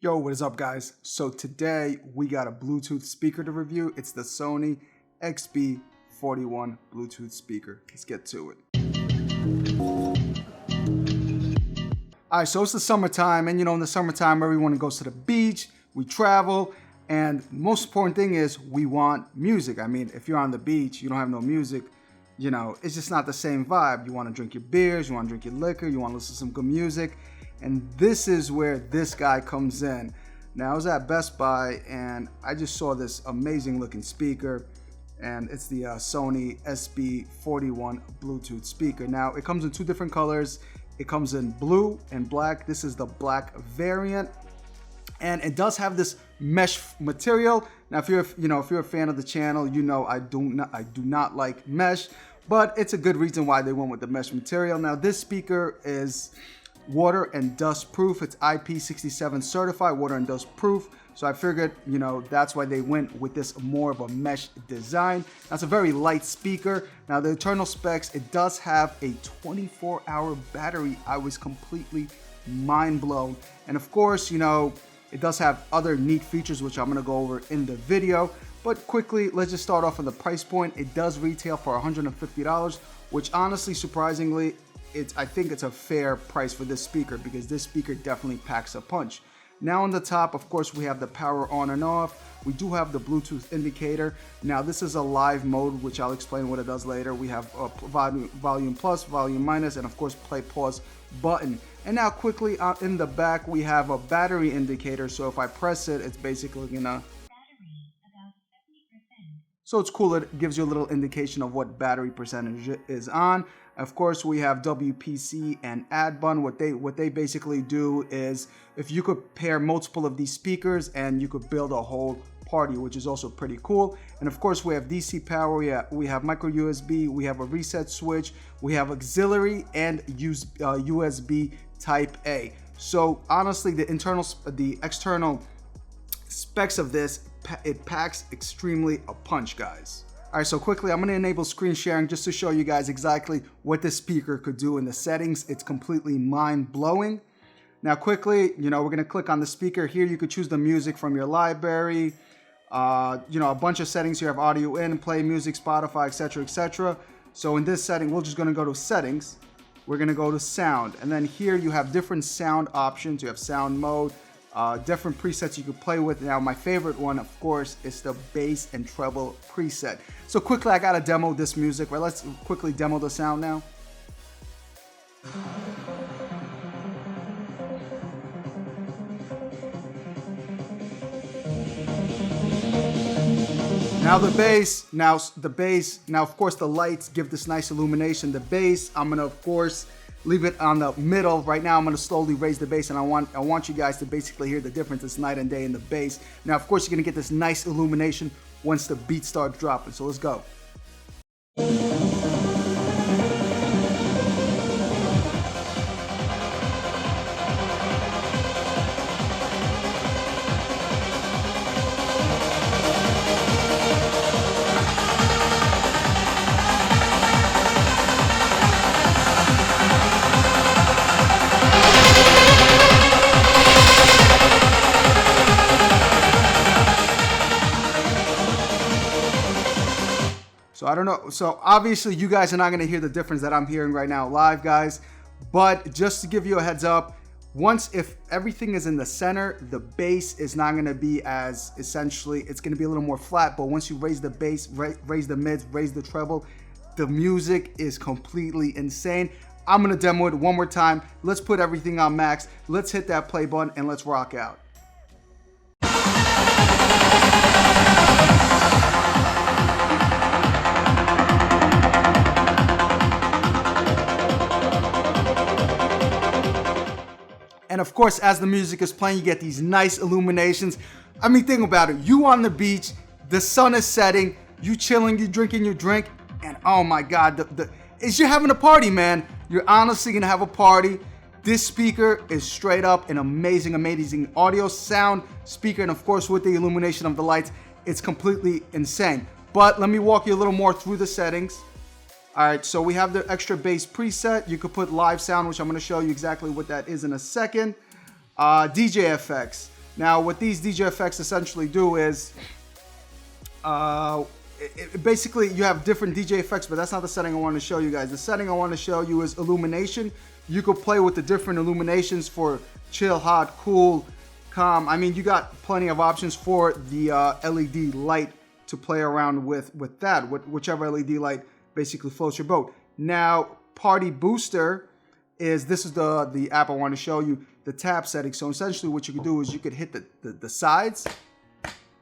Yo, what is up guys? So today we got a Bluetooth speaker to review. It's the Sony XB41 Bluetooth speaker. Let's get to it. Alright, so it's the summertime, and in the summertime everyone goes to the beach, we travel, and the most important thing is we want music. I mean, if you're on the beach, you don't have no music, it's just not the same vibe. You want to drink your beers, you want to drink your liquor, you want to listen to some good music. And this is where this guy comes in. Now I was at Best Buy and I just saw this amazing looking speaker, and it's the Sony SB41 Bluetooth speaker. Now it comes in two different colors. It comes in blue and black. This is the black variant, and it does have this mesh material. Now if you're a fan of the channel, I do not like mesh, but it's a good reason why they went with the mesh material. Now this speaker is water and dust proof. It's IP67 certified, water and dust proof. So I figured, that's why they went with this more of a mesh design. That's a very light speaker. Now the internal specs, it does have a 24-hour battery. I was completely mind blown. And of course, it does have other neat features, which I'm gonna go over in the video. But quickly, let's just start off on the price point. It does retail for $150, which honestly, surprisingly, I think it's a fair price for this speaker, because this speaker definitely packs a punch. Now on the top, of course, we have the power on and off. We do have the Bluetooth indicator. Now this is a live mode, which I'll explain what it does later. We have a volume plus, volume minus, and of course play pause button. And now quickly in the back, we have a battery indicator. So if I press it, it's basically gonna, so it's cool. It gives you a little indication of what battery percentage is on. Of course, we have WPC and add button. What they basically do is, if you could pair multiple of these speakers and you could build a whole party, which is also pretty cool. And of course, we have DC power, we have micro USB, we have a reset switch, we have auxiliary and USB type A. So honestly, the external specs of this, it packs extremely a punch, guys. All right, so quickly, I'm gonna enable screen sharing just to show you guys exactly what this speaker could do in the settings. It's completely mind-blowing. Now quickly, we're gonna click on the speaker. Here you could choose the music from your library, a bunch of settings. You have audio in, play music, Spotify, etc., etc. So in this setting, we're just gonna go to settings. We're gonna go to sound, and then here you have different sound options. You have sound mode, different presets you can play with. Now my favorite one, of course, is the bass and treble preset. So quickly, I gotta demo this music, right? Let's quickly demo the sound now. Now the bass, now of course the lights give this nice illumination. The bass, I'm gonna of course leave it on the middle. Right now I'm gonna slowly raise the bass, and I want you guys to basically hear the difference. It's night and day in the bass. Now of course you're gonna get this nice illumination once the beat starts dropping. So let's go. So I don't know. So obviously you guys are not gonna hear the difference that I'm hearing right now live, guys. But just to give you a heads up, if everything is in the center, the bass is not gonna be as, essentially, it's gonna be a little more flat. But once you raise the bass, raise the mids, raise the treble, the music is completely insane. I'm gonna demo it one more time. Let's put everything on max. Let's hit that play button and let's rock out. And of course, as the music is playing, you get these nice illuminations. I mean, think about it. You on the beach, the sun is setting, you chilling, you drinking your drink, and oh my God, you're having a party, man. You're honestly gonna have a party. This speaker is straight up an amazing audio sound speaker. And of course, with the illumination of the lights, it's completely insane. But let me walk you a little more through the settings. All right, so we have the extra bass preset. You could put live sound, which I'm gonna show you exactly what that is in a second. DJ effects. Now, what these DJ effects essentially do is, basically you have different DJ effects, but that's not the setting I want to show you guys. The setting I want to show you is illumination. You could play with the different illuminations for chill, hot, cool, calm. I mean, you got plenty of options for the LED light to play around with that, whichever LED light basically floats your boat. Now, Party Booster this is the app I want to show you, the tap setting. So essentially what you could do is you could hit the sides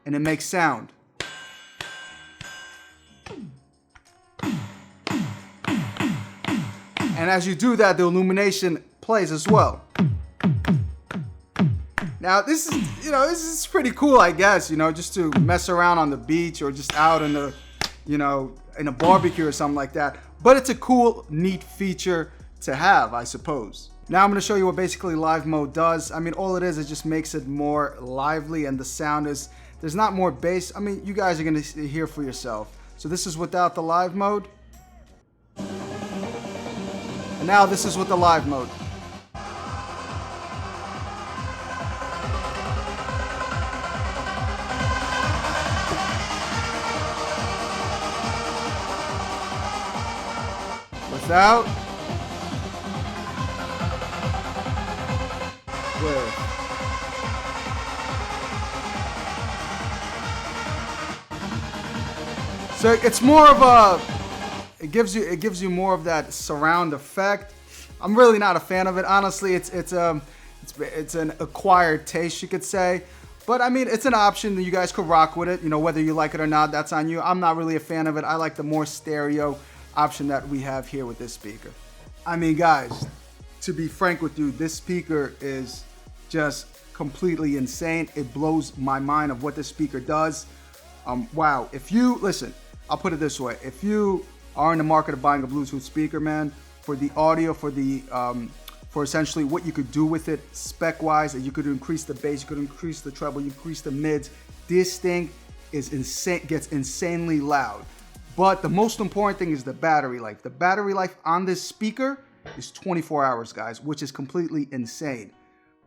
and it makes sound. And as you do that, the illumination plays as well. Now this is pretty cool, I guess, just to mess around on the beach or just out in the, in a barbecue or something like that. But it's a cool, neat feature to have, I suppose. Now I'm going to show you what basically live mode does. I mean, all it just makes it more lively, and the sound there's not more bass. I mean, you guys are going to hear for yourself. So this is without the live mode. And now this is with the live mode. Without. With. So it's more of a, it gives you more of that surround effect. I'm really not a fan of it, honestly. It's an acquired taste, you could say. But I mean, it's an option that you guys could rock with it. Whether you like it or not, that's on you. I'm not really a fan of it. I like the more stereo option that we have here with this speaker. I mean, guys, to be frank with you, this speaker is just completely insane. It blows my mind of what this speaker does. Wow. Listen, I'll put it this way. If you are in the market of buying a Bluetooth speaker, man, for the audio, for essentially what you could do with it spec-wise, that you could increase the bass, you could increase the treble, you increase the mids. This thing is insane, gets insanely loud. But the most important thing is the battery life. The battery life on this speaker is 24 hours, guys, which is completely insane.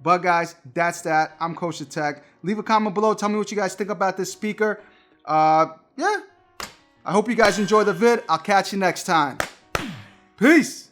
But guys, that's that. I'm KosherTech. Leave a comment below. Tell me what you guys think about this speaker. Yeah. I hope you guys enjoy the vid. I'll catch you next time. Peace.